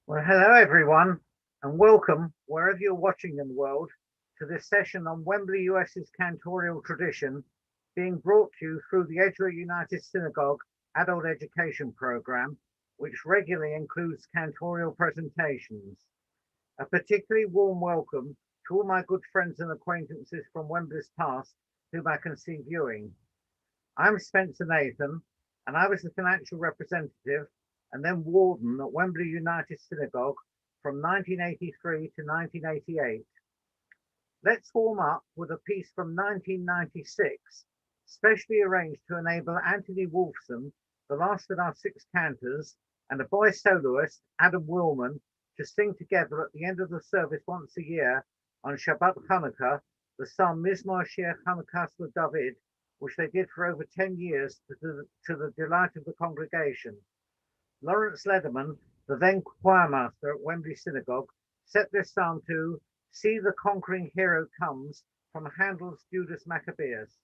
Well, hello everyone, and welcome wherever you're watching in the world to this session on Wembley, US's Cantorial tradition, being brought to you through the Edgware United Synagogue Adult Education Program, which regularly includes cantorial presentations. A particularly warm welcome to all my good friends and acquaintances from Wembley's past whom I can see viewing. I'm Spencer Nathan, and I was the financial representative and then warden at Wembley United Synagogue from 1983 to 1988. Let's warm up with a piece from 1996, specially arranged to enable Anthony Wolfson, the last of our six cantors, and a boy soloist, Adam Willman, to sing together at the end of the service once a year on Shabbat Hanukkah, the psalm Mizmor Shir Hanukkah David, which they did for over 10 years to the delight of the congregation. Lawrence Lederman, the then choirmaster at Wembley Synagogue, set this psalm to See the Conquering Hero Comes from Handel's Judas Maccabeus.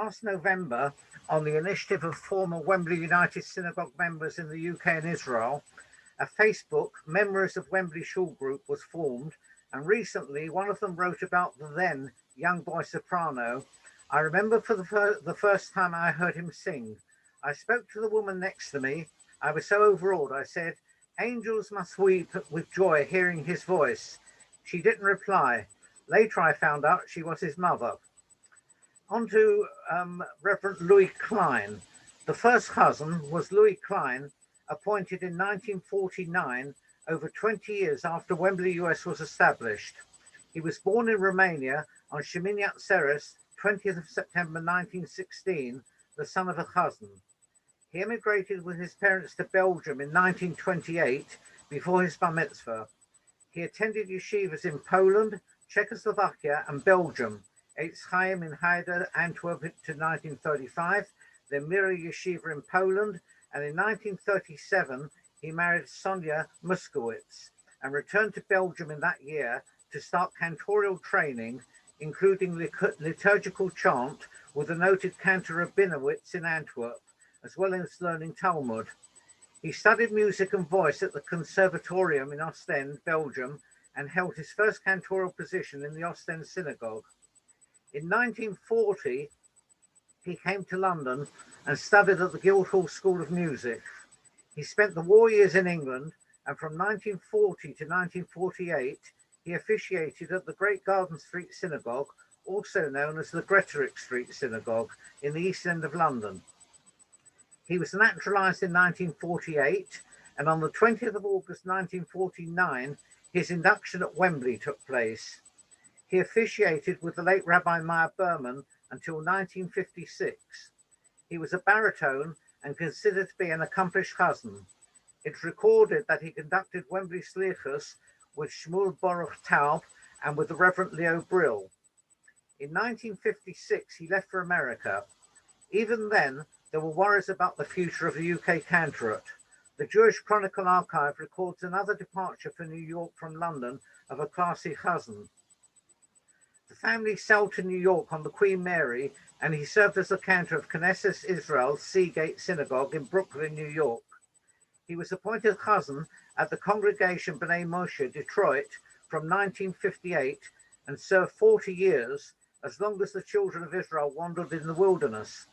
Last November, on the initiative of former Wembley United Synagogue members in the UK and Israel, a Facebook Memories of Wembley Shul group was formed, and recently one of them wrote about the then young boy soprano. I remember for the first time I heard him sing. I spoke to the woman next to me. I was so overawed. I said, "Angels must weep with joy hearing his voice." She didn't reply. Later I found out she was his mother. On to Reverend Louis Klein. The first cousin was Louis Klein, appointed in 1949, over 20 years after Wembley, US was established. He was born in Romania on Sheminiat Seres, 20th of September 1916, the son of a cousin. He emigrated with his parents to Belgium in 1928 before his bar mitzvah. He attended yeshivas in Poland, Czechoslovakia and Belgium, Eitz Chaim in Haida, Antwerp to 1935, then Mira Yeshiva in Poland, and in 1937 he married Sonia Muskowitz and returned to Belgium in that year to start cantorial training, including liturgical chant with the noted cantor Rabinowitz in Antwerp, as well as learning Talmud. He studied music and voice at the Conservatorium in Ostend, Belgium, and held his first cantorial position in the Ostend Synagogue. In 1940, he came to London and studied at the Guildhall School of Music. He spent the war years in England, and from 1940 to 1948, he officiated at the Great Garden Street Synagogue, also known as the Greatorex Street Synagogue, in the East End of London. He was naturalised in 1948, and on the 20th of August 1949, his induction at Wembley took place. He officiated with the late Rabbi Meyer Berman until 1956. He was a baritone and considered to be an accomplished cousin. It's recorded that he conducted Wembley Slichus with Shmuel Baruch Taub and with the Reverend Leo Brill. In 1956, he left for America. Even then, there were worries about the future of the UK cantorate. The Jewish Chronicle Archive records another departure for New York from London of a classy cousin. The family sailed to New York on the Queen Mary, and he served as the cantor of Knesset Israel Seagate Synagogue in Brooklyn, New York. He was appointed cousin at the Congregation B'nai Moshe, Detroit, from 1958 and served 40 years, as long as the children of Israel wandered in the wilderness.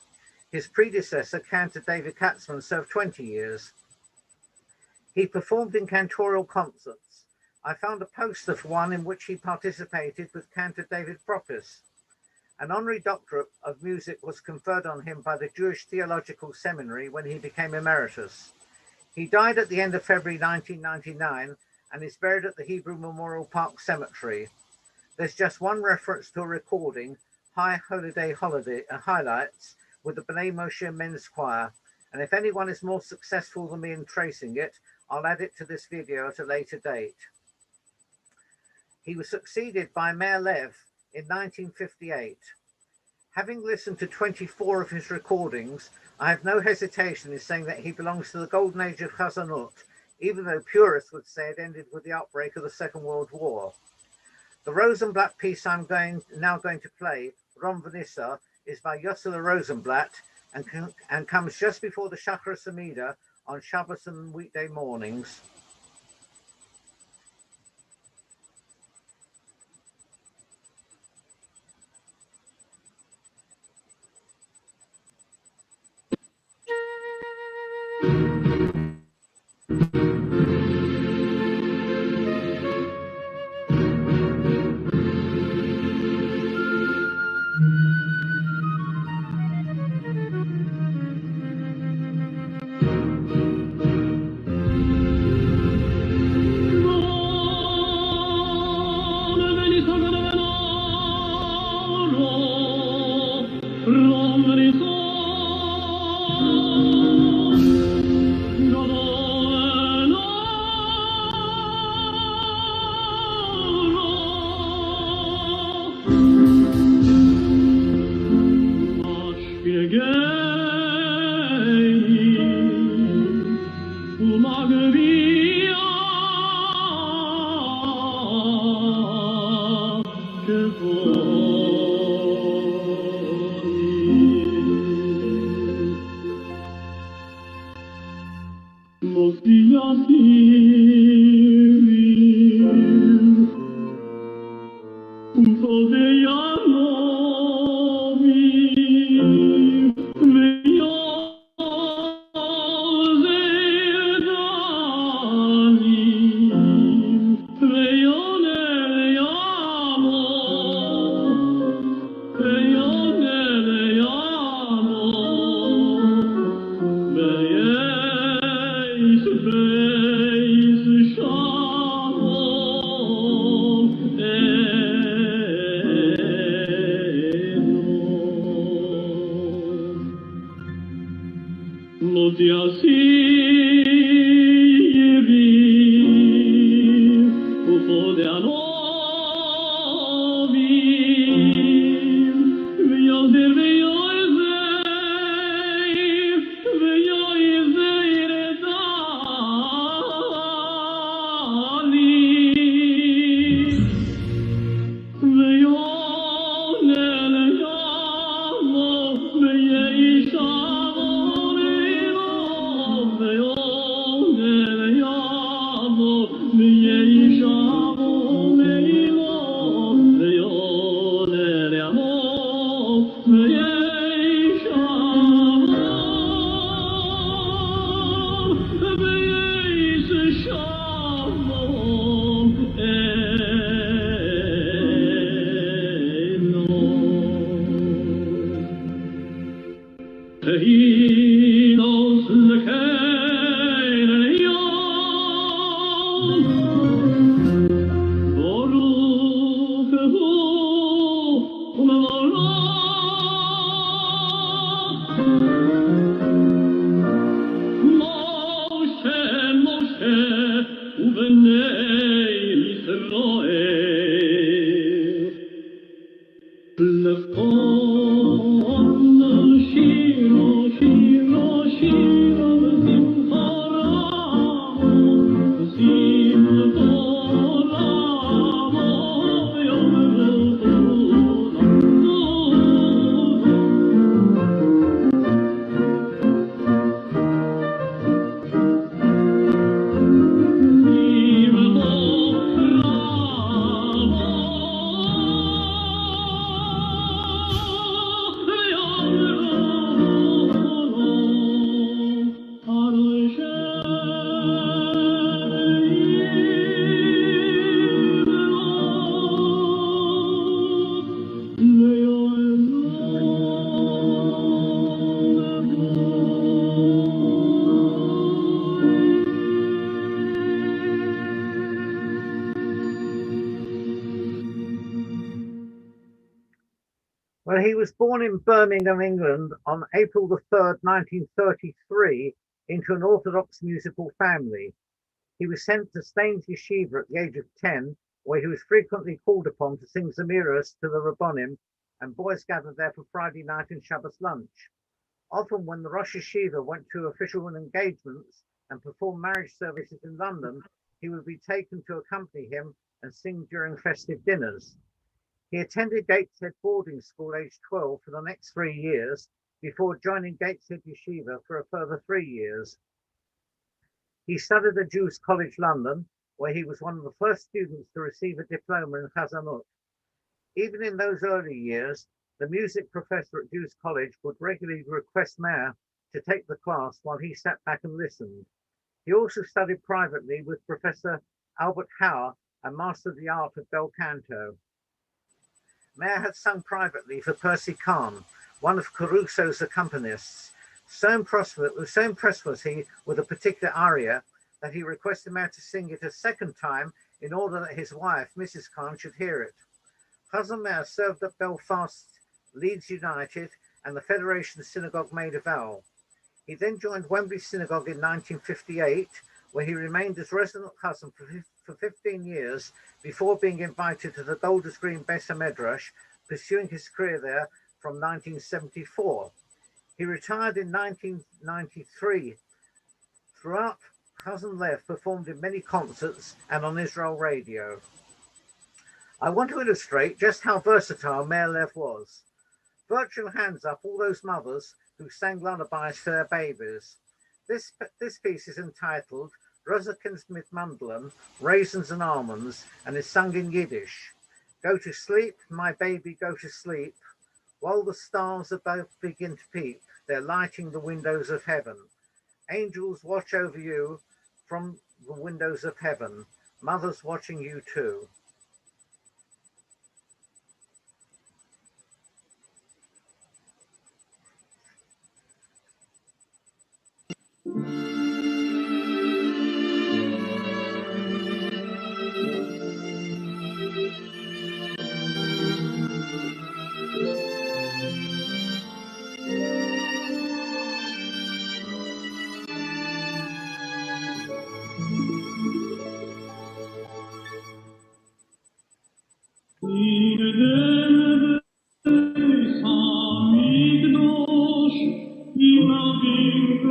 His predecessor, cantor David Katzman, served 20 years. He performed in cantorial concerts. I found a poster for one in which he participated with cantor David Propis. An honorary doctorate of music was conferred on him by the Jewish Theological Seminary when he became emeritus. He died at the end of February 1999 and is buried at the Hebrew Memorial Park Cemetery. There's just one reference to a recording, High Holiday Highlights, with the B'nai Moshe Men's Choir, and if anyone is more successful than me in tracing it, I'll add it to this video at a later date. He was succeeded by Meir Lev in 1958. Having listened to 24 of his recordings, I have no hesitation in saying that he belongs to the golden age of Chazanut, even though purists would say it ended with the outbreak of the Second World War. The Rosenblatt piece I'm now going to play, Rom Vanessa, is by Yossele Rosenblatt and comes just before the Shacharis Amida on Shabbos and weekday mornings. Che vuoi Well, he was born in Birmingham, England on April the 3rd, 1933, into an Orthodox musical family. He was sent to Staines Yeshiva at the age of 10, where he was frequently called upon to sing Zemiras to the Rabbonim, and boys gathered there for Friday night and Shabbos lunch. Often when the Rosh Yeshiva went to official engagements and performed marriage services in London, he would be taken to accompany him and sing during festive dinners. He attended Gateshead boarding school aged 12 for the next 3 years before joining Gateshead Yeshiva for a further 3 years. He studied at Jews College London, where he was one of the first students to receive a diploma in Chazanut. Even in those early years, the music professor at Jews College would regularly request Meir to take the class while he sat back and listened. He also studied privately with Professor Albert Hauer and mastered the art of bel canto. Meir had sung privately for Percy Kahn, one of Caruso's accompanists. So impressed was he with a particular aria that he requested Meir to sing it a second time in order that his wife, Mrs. Kahn, should hear it. Chazan Meir served at Belfast, Leeds United, and the Federation Synagogue Maid of Al. He then joined Wembley Synagogue in 1958, where he remained as resident Chazan for 15 years before being invited to the Golders Green Beis HaMedrash, pursuing his career there from 1974. He retired in 1993. Throughout, Chazan Lev performed in many concerts and on Israel radio. I want to illustrate just how versatile Meir Lev was. Virtual hands up all those mothers who sang lullabies for their babies. This piece is entitled Ruzikins mit Mandeln, raisins and almonds, and is sung in Yiddish. Go to sleep, my baby, go to sleep. While the stars above begin to peep, they're lighting the windows of heaven. Angels watch over you from the windows of heaven. Mother's watching you too. Amigos, e não vim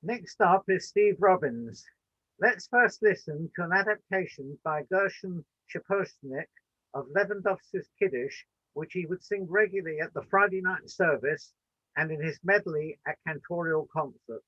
Next up is Steve Robbins. Let's first listen to an adaptation by Gershon Shaposnik of Lewandowski's Kiddush, which he would sing regularly at the Friday night service and in his medley at Cantorial concerts.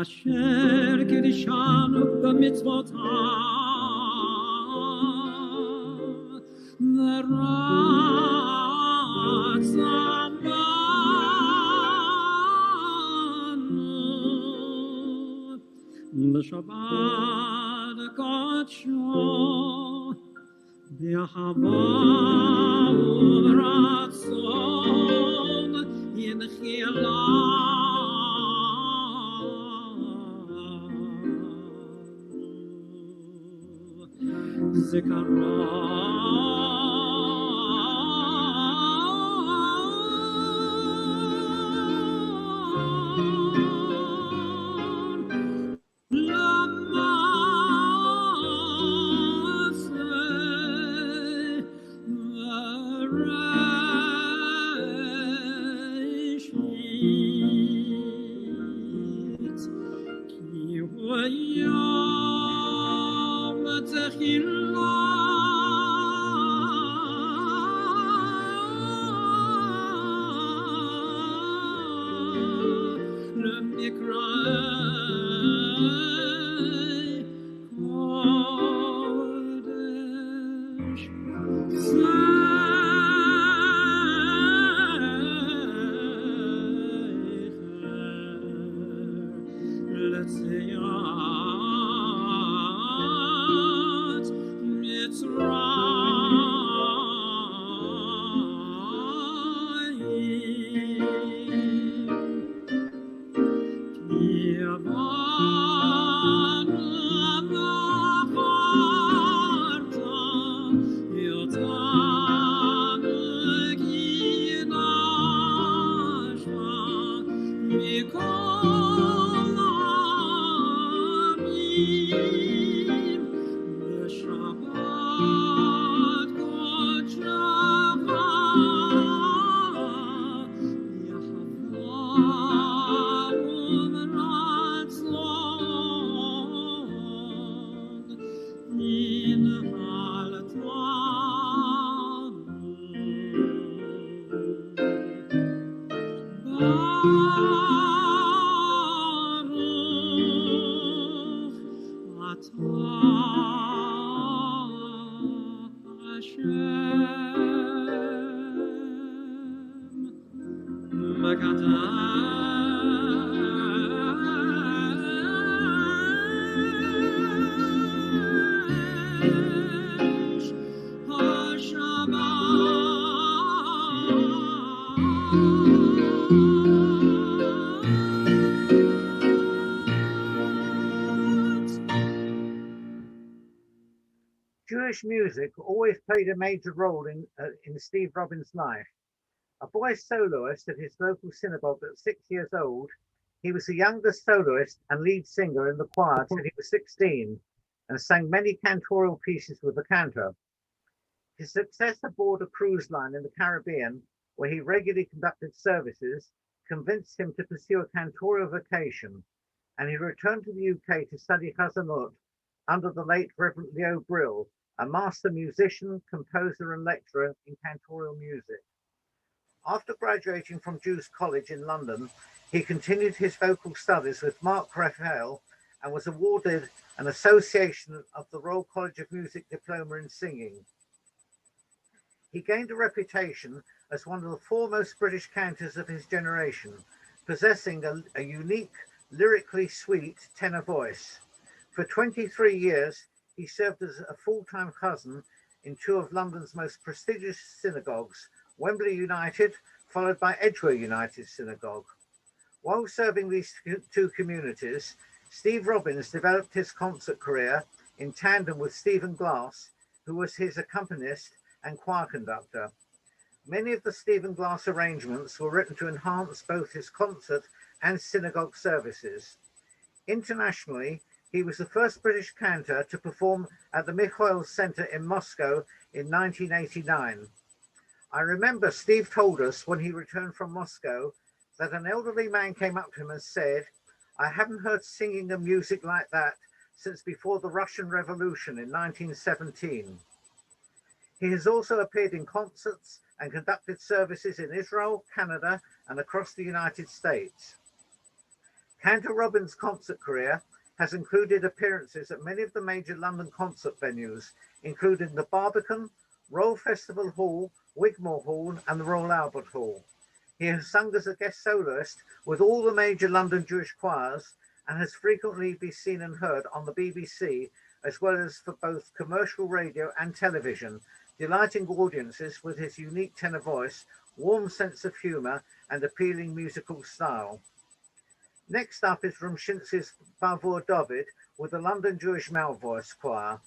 אשר קידשנו במצוותיו ורצה בנו בשבת קודשו באהבה ורצון ינחילה Jewish music always played a major role in Steve Robbins' life. A boy soloist at his local synagogue at 6 years old, he was the youngest soloist and lead singer in the choir till he was 16 and sang many cantorial pieces with the cantor. His success aboard a cruise line in the Caribbean, where he regularly conducted services, convinced him to pursue a cantorial vocation, and he returned to the UK to study Chazanut under the late Reverend Leo Brill, a master musician, composer, and lecturer in cantorial music. After graduating from Jews College in London, he continued his vocal studies with Mark Raphael and was awarded an Association of the Royal College of Music Diploma in Singing. He gained a reputation as one of the foremost British cantors of his generation, possessing a unique, lyrically sweet tenor voice. For 23 years, he served as a full-time chazan in two of London's most prestigious synagogues, Wembley United, followed by Edgware United Synagogue. While serving these two communities, Steve Robbins developed his concert career in tandem with Stephen Glass, who was his accompanist and choir conductor. Many of the Stephen Glass arrangements were written to enhance both his concert and synagogue services. Internationally, he was the first British cantor to perform at the Mikhail Center in Moscow in 1989. I remember Steve told us when he returned from Moscow that an elderly man came up to him and said, "I haven't heard singing and music like that since before the Russian Revolution in 1917. He has also appeared in concerts and conducted services in Israel, Canada, and across the United States. Cantor Robbins' concert career has included appearances at many of the major London concert venues, including the Barbican, Royal Festival Hall, Wigmore Hall, and the Royal Albert Hall. He has sung as a guest soloist with all the major London Jewish choirs and has frequently been seen and heard on the BBC, as well as for both commercial radio and television, delighting audiences with his unique tenor voice, warm sense of humour, and appealing musical style. Next up is Rumshinsky's Bavur David with the London Jewish Male Voice Choir.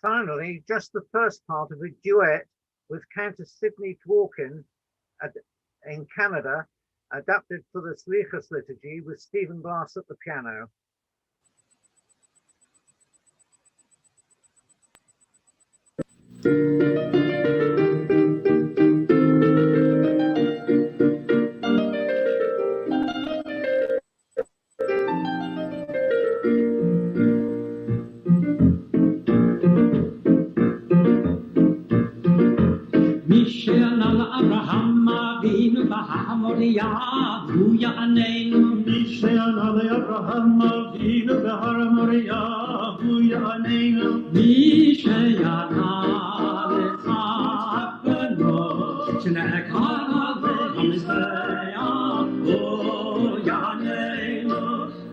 Finally, just the first part of a duet with Countess Sydney Dworkin in Canada, adapted for the Slichas liturgy with Stephen Glass at the piano. Abraham Avinu Bahamoria, Buya Anenu, Mishael Abraham Avinu Bahamoria, Buya Anenu, Mishael Alechapeno, Chinekana Vehizea, Buya Anenu,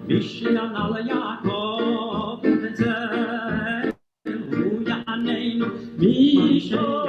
Mishael Alayakov, Buya Anenu, Mishael.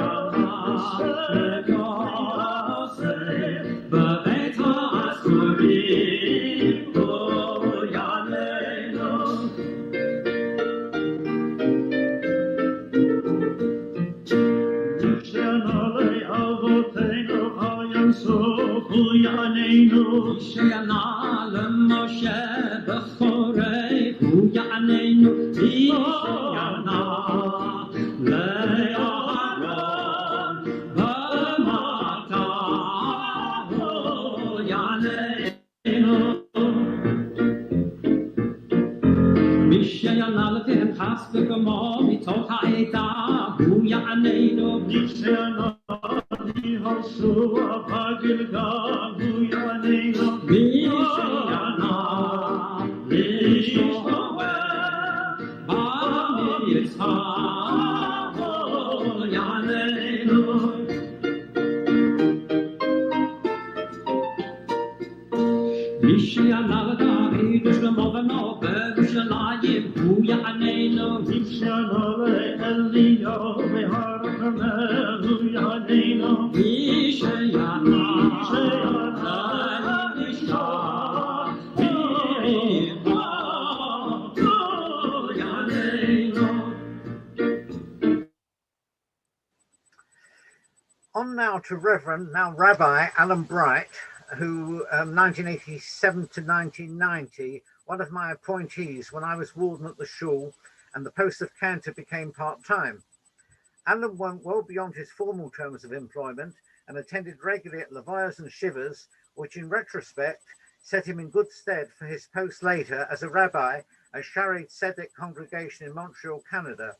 Mishiana David Shlomovano Berushalayim Hu Ya'anenu Mishanale Elio Behar Carmel Hu Ya'anenu Mishiana On now to Reverend, now Rabbi Alan Bright, who 1987 to 1990, one of my appointees when I was warden at the shul and the post of cantor became part-time. Alan went well beyond his formal terms of employment and attended regularly at Levias and Shivers, which in retrospect set him in good stead for his post later as a rabbi at Shaarei Tzedek congregation in Montreal, Canada.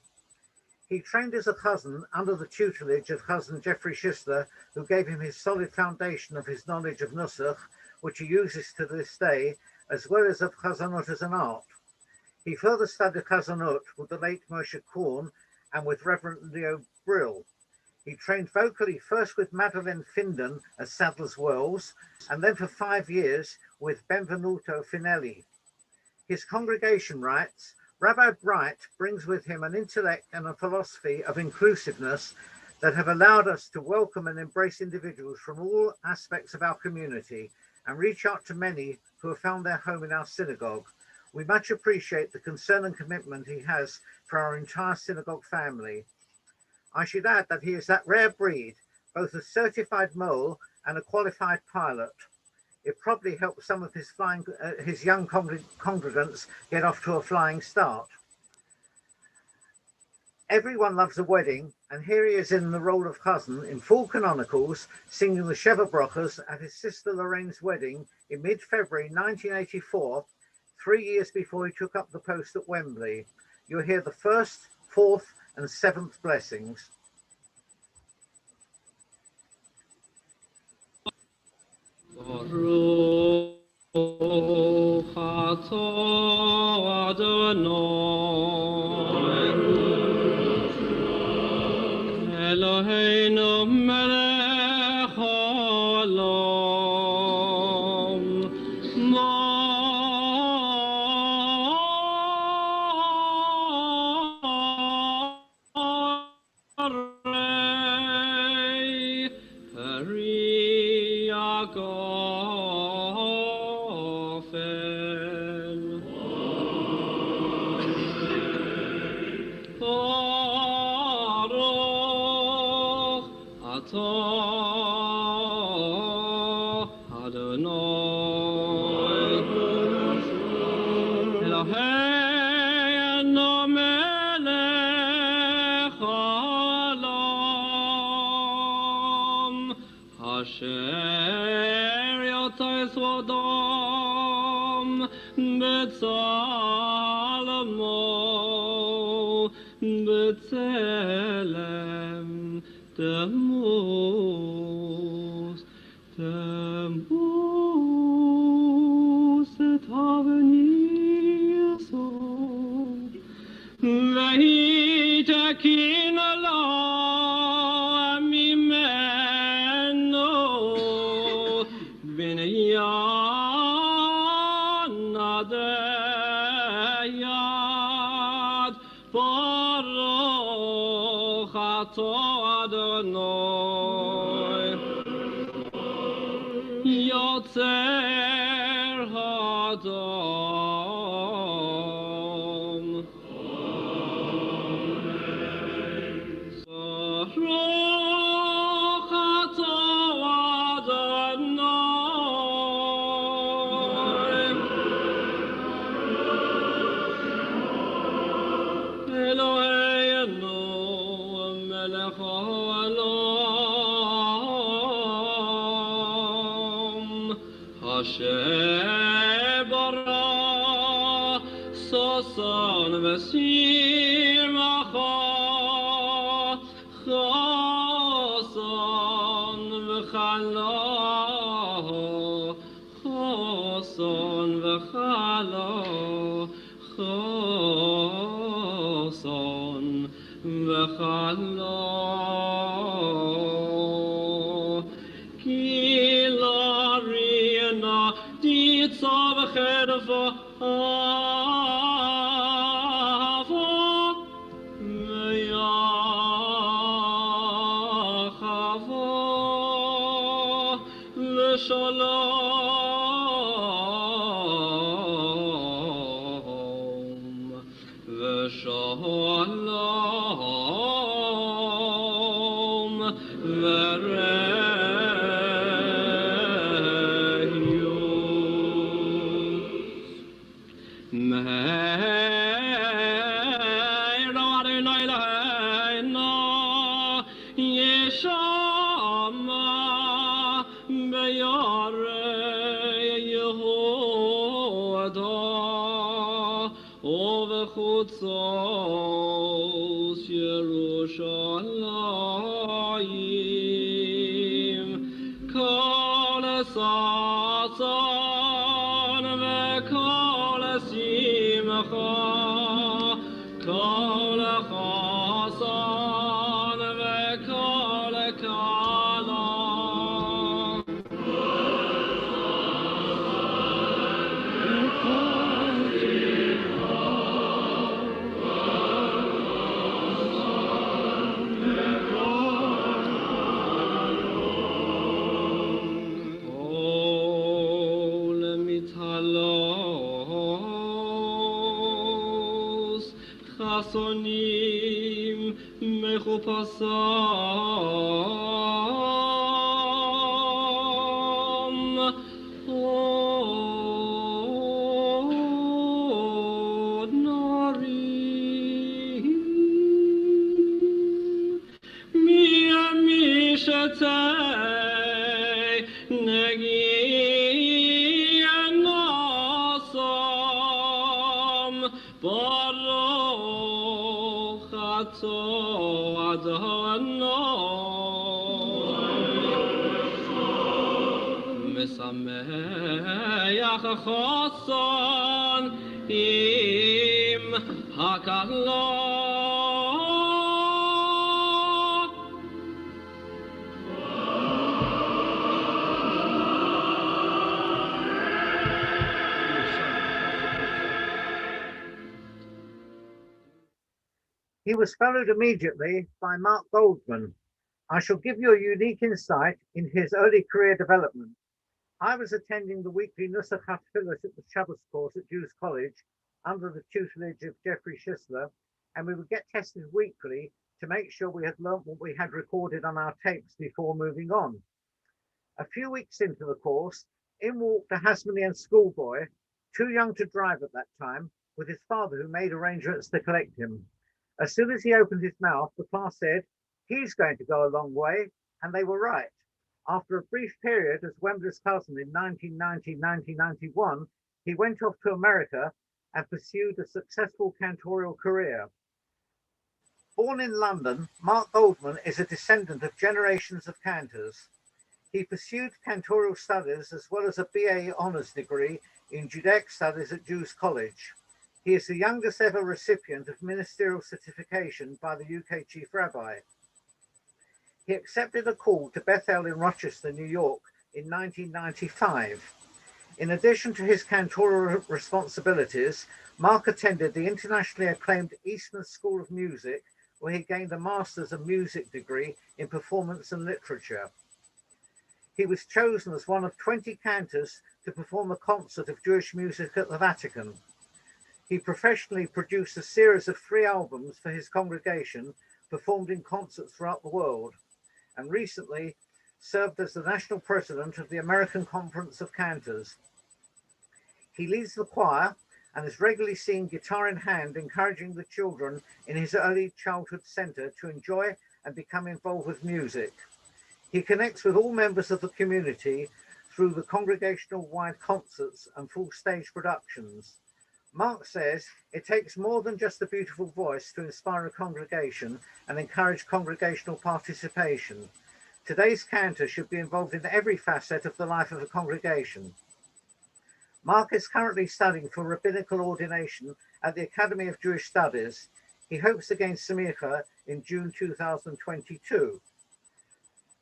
He trained as a chazan under the tutelage of Chazan Jeffrey Schistler, who gave him his solid foundation of his knowledge of Nusach, which he uses to this day, as well as of Chazanut as an art. He further studied Chazanut with the late Moshe Korn and with Reverend Leo Brill. He trained vocally first with Madeleine Finden at Sadler's Wells, and then for 5 years with Benvenuto Finelli. His congregation writes, Rabbi Bright brings with him an intellect and a philosophy of inclusiveness that have allowed us to welcome and embrace individuals from all aspects of our community and reach out to many who have found their home in our synagogue. We much appreciate the concern and commitment he has for our entire synagogue family. I should add that he is that rare breed, both a certified mole and a qualified pilot. It probably helped some of his young congregants get off to a flying start. Everyone loves a wedding, and here he is in the role of chazan in full canonicals, singing the Sheva Brachos at his sister Lorraine's wedding in mid-February 1984, 3 years before he took up the post at Wembley. You'll hear the first, fourth, and seventh blessings. Baruch atah Adonai Eloheinu melech haolam Marei Peri Yagofen Baruch atah Adonai Eloheinu melech haolam Asher yotais vodom betzalmo betzelem temus et haveniso vehitekin lo mimeno binyan adayad baruch atah Adonai Yotzer Hadam Baruch atah Adonai Eloheinu melech haolam Asher bara soson v'sir macha choson v'chalo choson v'chalo choson v'chalo ki larina di ניצב חרפה ויחבו לשלום ושלום ורעות מהר אדוני אלוהינו ישמע ביערי יהודה ובחוצות ירושלים כל ששון וכל שמחה כל חסון וכל קלה כל מתהלוס חסונים מחופשם עוד נרים מי שתי נגיע נוסם ברוך אתה אדוני משמח חסון עם הקהלה He was followed immediately by Mark Goldman. I shall give you a unique insight in his early career development. I was attending the weekly Nusach HaTfilos at the Shabbos course at Jews College under the tutelage of Jeffrey Schisler, and we would get tested weekly to make sure we had learnt what we had recorded on our tapes before moving on. A few weeks into the course, in walked a Hasmonean schoolboy, too young to drive at that time, with his father who made arrangements to collect him. As soon as he opened his mouth, the class said, "He's going to go a long way," and they were right. After a brief period as Wembley's cousin in 1990-1991, he went off to America and pursued a successful cantorial career. Born in London, Mark Goldman is a descendant of generations of cantors. He pursued cantorial studies as well as a BA honours degree in Judaic studies at Jews College. He is the youngest ever recipient of ministerial certification by the UK Chief Rabbi. He accepted a call to Bethel in Rochester, New York in 1995. In addition to his cantorial responsibilities, Mark attended the internationally acclaimed Eastman School of Music, where he gained a Master's of Music degree in Performance and Literature. He was chosen as one of 20 cantors to perform a concert of Jewish music at the Vatican. He professionally produced a series of 3 albums for his congregation, performed in concerts throughout the world, and recently served as the national president of the American Conference of Cantors. He leads the choir and is regularly seen guitar in hand, encouraging the children in his early childhood center to enjoy and become involved with music. He connects with all members of the community through the congregational-wide concerts and full stage productions. Mark says it takes more than just a beautiful voice to inspire a congregation and encourage congregational participation. Today's cantor should be involved in every facet of the life of a congregation. Mark is currently studying for rabbinical ordination at the Academy of Jewish Studies. He hopes to gain semicha in June 2022.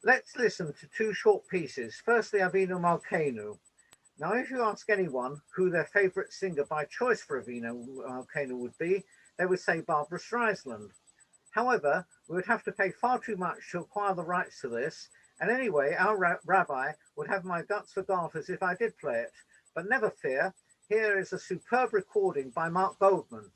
Let's listen to 2 short pieces. Firstly, Avinu Malkeinu. Now, if you ask anyone who their favourite singer by choice for a Wiener volcano would be, they would say Barbara Streisand. However, we would have to pay far too much to acquire the rights to this, and anyway, our rabbi would have my guts for garters if I did play it. But never fear, here is a superb recording by Mark Goldman.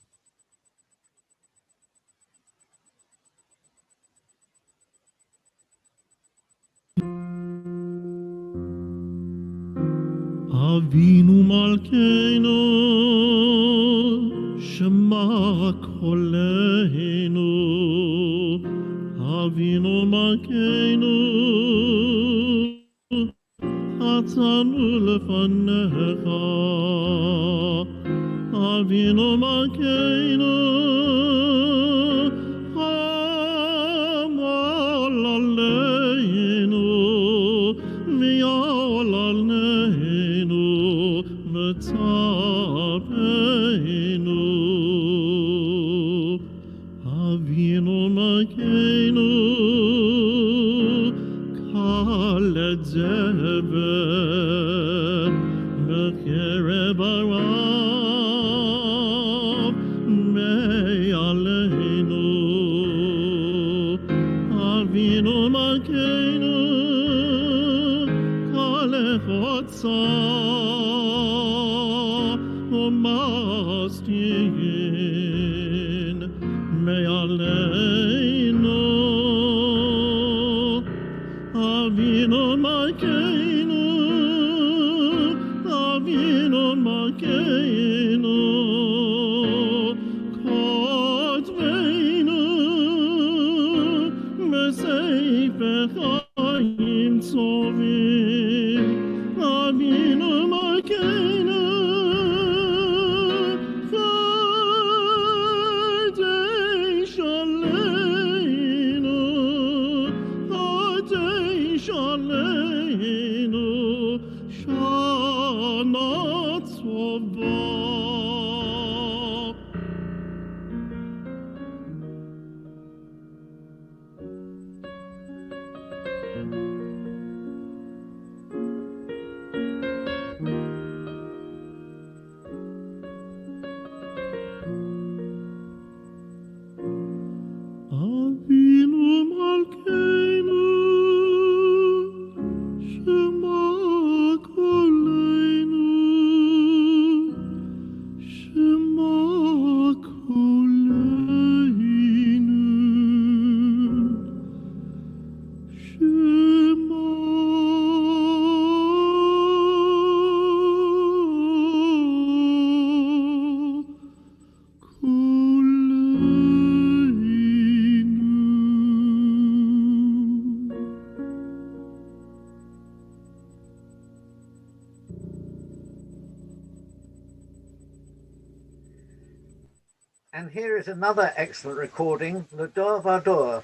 Avinu Malkeinu, Shema Koleinu. Avinu Malkeinu, Atanu Lefanecha. Avinu Malkeinu, Amal Aleinu, Mi'al Aleinu, Metapeinu. Avinu Malkeinu, Kal Zebe, Bechereb Arav, Me'aleinu. Avinu Malkeinu, Kal Echotza, Umastin, Me'aleinu. Avinu Malkeinu, Avinu Malkeinu, Kotveinu, Besefer Chaim Tovim. Avinu Malkeinu, Chodesh Aleinu, Chodesh Aleinu, Shana Tova. Avinu Malkeinu, Shema Koleinu, Shema Koleinu, Shema And here is another excellent recording, Le Dor Vador.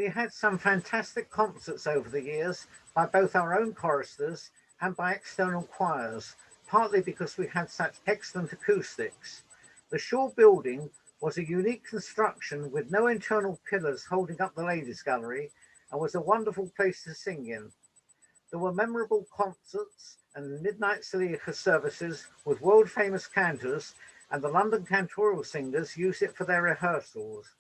We had some fantastic concerts over the years by both our own choristers and by external choirs, partly because we had such excellent acoustics. The Shaw building was a unique construction with no internal pillars holding up the ladies' gallery and was a wonderful place to sing in. There were memorable concerts and midnight Saliha services with world-famous cantors, and the London Cantorial singers used it for their rehearsals.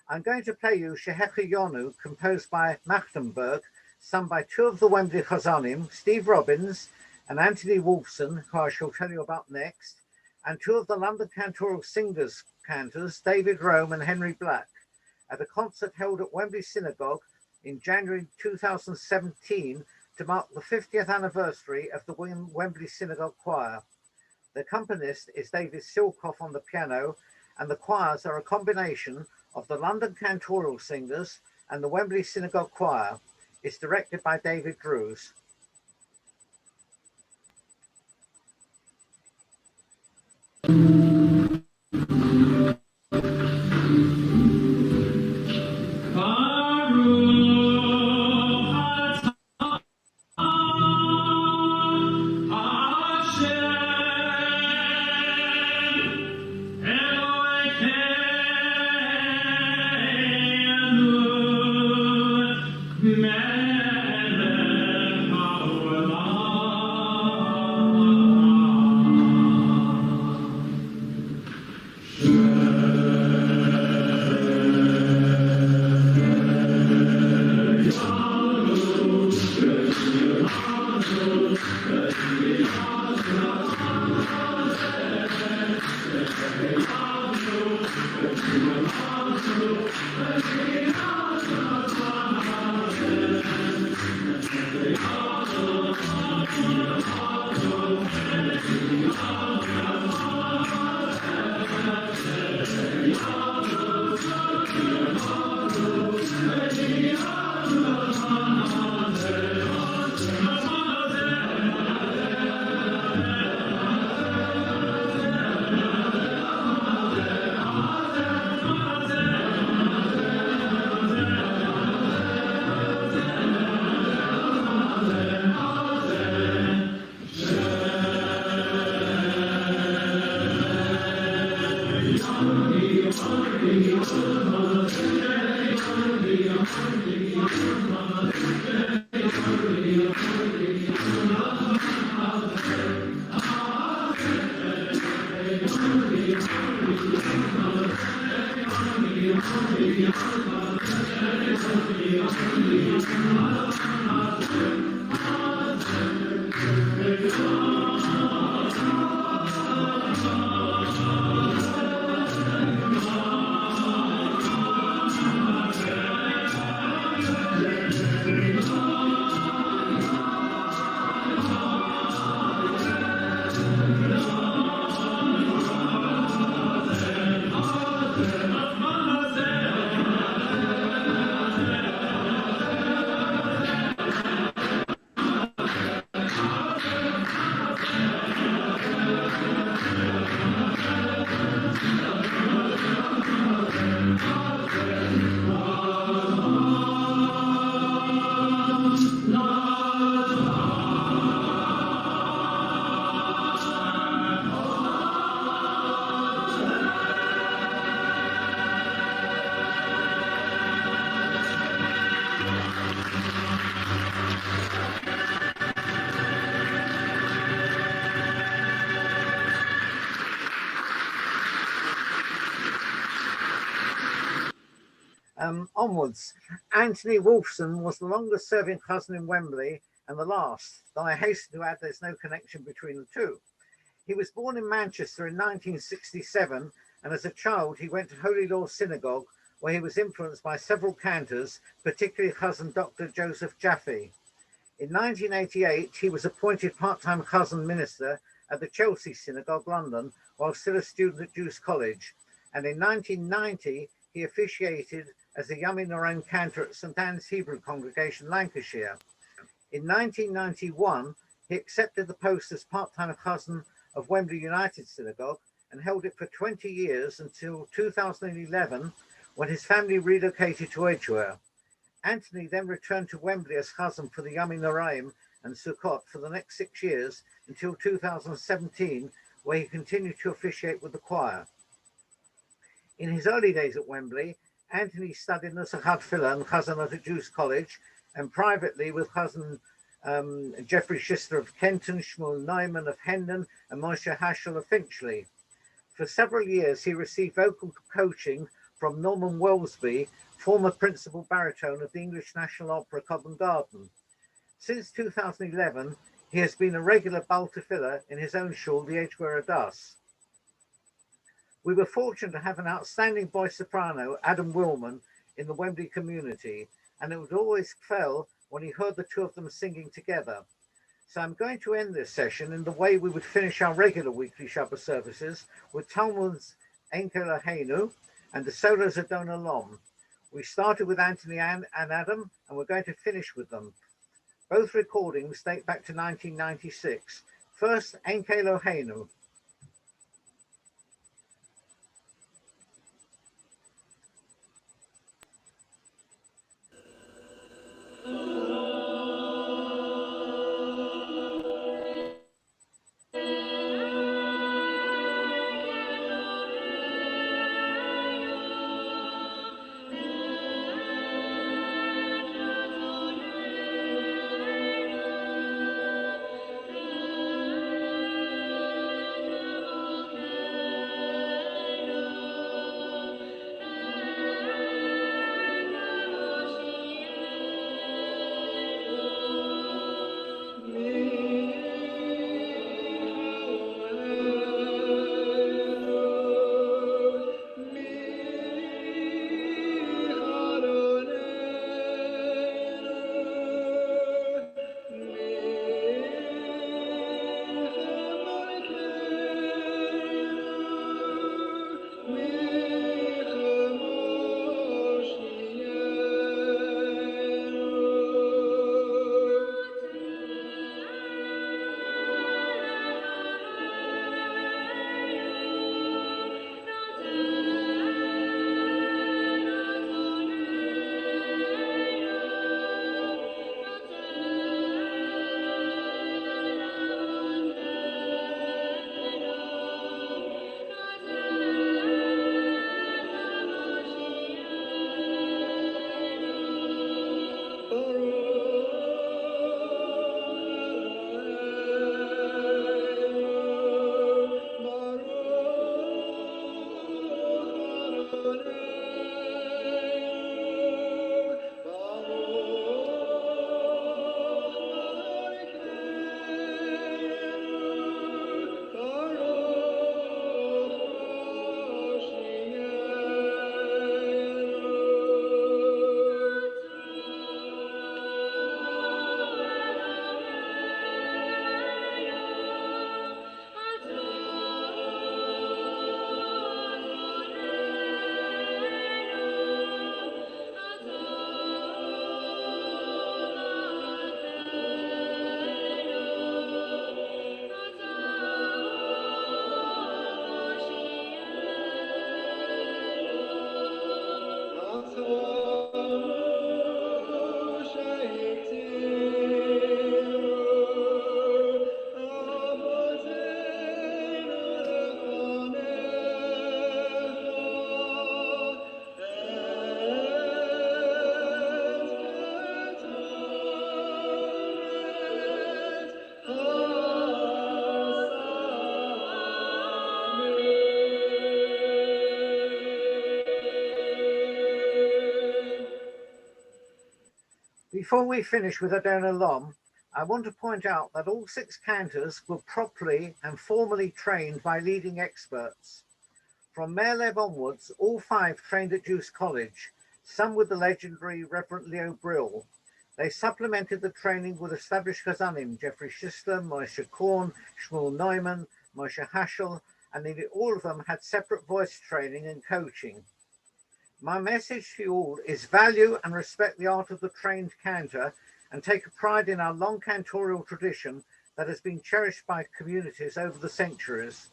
I'm going to play you Shehecha Yonu, composed by Machtenberg, sung by two of the Wembley Chazanim, Steve Robbins and Anthony Wolfson, who I shall tell you about next, and two of the London Cantorial singers cantors, David Rome and Henry Black, at a concert held at Wembley Synagogue in January 2017 to mark the 50th anniversary of the Wembley Synagogue Choir. The accompanist is David Silkoff on the piano, and the choirs are a combination of the London Cantorial Singers and the Wembley Synagogue Choir. It's directed by David Drews. Onwards. Anthony Wolfson was the longest serving cousin in Wembley and the last, though I hasten to add there's no connection between the two. He was born in Manchester in 1967, and as a child he went to Holy Law Synagogue, where he was influenced by several cantors, particularly cousin Dr. Joseph Jaffe. In 1988 he was appointed part-time cousin minister at the Chelsea Synagogue, London, while still a student at Jews College, and in 1990 he officiated as a Yamin Noren cantor at St Anne's Hebrew Congregation, Lancashire. In 1991, he accepted the post as part-time cousin of Wembley United Synagogue and held it for 20 years until 2011, when his family relocated to Edgware. Anthony then returned to Wembley as Chazan for the Yamim Noraim and Sukkot for the next 6 years until 2017, where he continued to officiate with the choir. In his early days at Wembley, Anthony studied Nusach Tefillah and Chazan at a Jews college, and privately with Chazan Jeffrey Schister of Kenton, Shmuel Neumann of Hendon, and Moshe Haschel of Finchley. For several years, he received vocal coaching from Norman Wellesby, former principal baritone of the English National Opera Covent Garden. Since 2011, he has been a regular Baal Tefillah in his own shul, the Edgware Adas. We were fortunate to have an outstanding voice soprano, Adam Willman, in the Wembley community, and it would always fell when he heard the two of them singing together. So I'm going to end this session in the way we would finish our regular weekly Shabbat services, with Talmud's Ein Eloheinu and the solos of Adon Olam. We started with Anthony and Adam, and we're going to finish with them. Both recordings date back to 1996. First, Ein Eloheinu. Before we finish with Adon Olam, I want to point out that all 6 cantors were properly and formally trained by leading experts. From Meir Lev onwards, all 5 trained at Jews College, some with the legendary Reverend Leo Brill. They supplemented the training with established Chazanim, Jeffrey Schister, Moshe Korn, Shmuel Neumann, Moshe Haschel, and nearly all of them had separate voice training and coaching. My message to you all is value and respect the art of the trained cantor, and take a pride in our long cantorial tradition that has been cherished by communities over the centuries.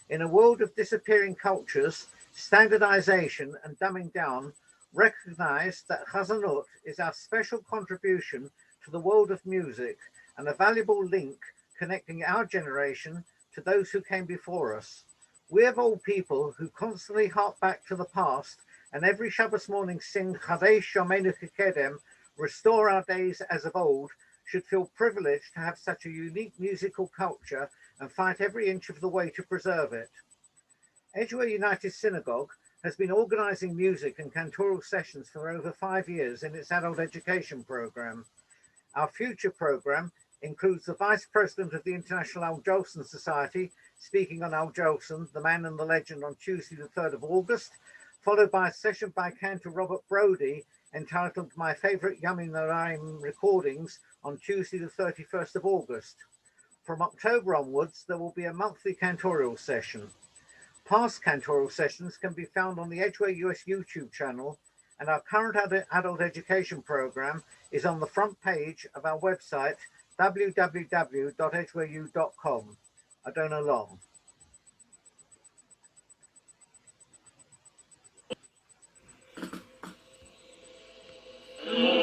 In a world of disappearing cultures, Standardization and dumbing down recognize that Chazanut is our special contribution to the world of music and a valuable link connecting our generation to those who came before us. We of all people who constantly hark back to the past and every Shabbos morning sing Chadesh Yomenu Kekedem, restore our days as of old, should feel privileged to have such a unique musical culture and fight every inch of the way to preserve it. Edgware United Synagogue has been organising music and cantorial sessions for over 5 years in its adult education programme. Our future programme includes the Vice President of the International Al Jolson Society speaking on Al Jolson, the man and the legend, on Tuesday the 3rd of August, followed by a session by Cantor Robert Brodie entitled My Favourite Yamim Noraim Recordings on Tuesday the 31st of August. From October onwards, there will be a monthly cantorial session. Past cantorial sessions can be found on the Edgware US YouTube channel, and our current adult education programme is on the front page of our website, www.edgwareu.com. Adona Long. So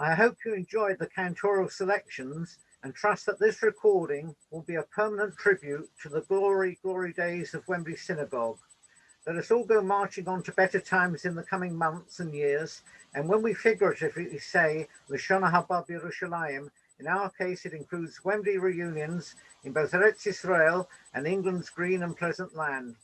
I hope you enjoyed the cantorial selections and trust that this recording will be a permanent tribute to the glory, glory days of Wembley Synagogue. Let us all go marching on to better times in the coming months and years, and when we figuratively say L'Shana Haba B'Yerushalayim, in our case it includes Wembley reunions in both Eretz Israel and England's green and pleasant land.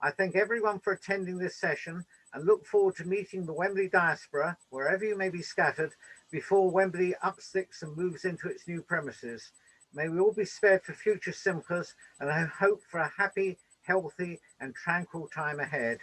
I thank everyone for attending this session and look forward to meeting the Wembley diaspora, wherever you may be scattered, before Wembley upsticks and moves into its new premises. May we all be spared for future simchas, and I hope for a happy, healthy and tranquil time ahead.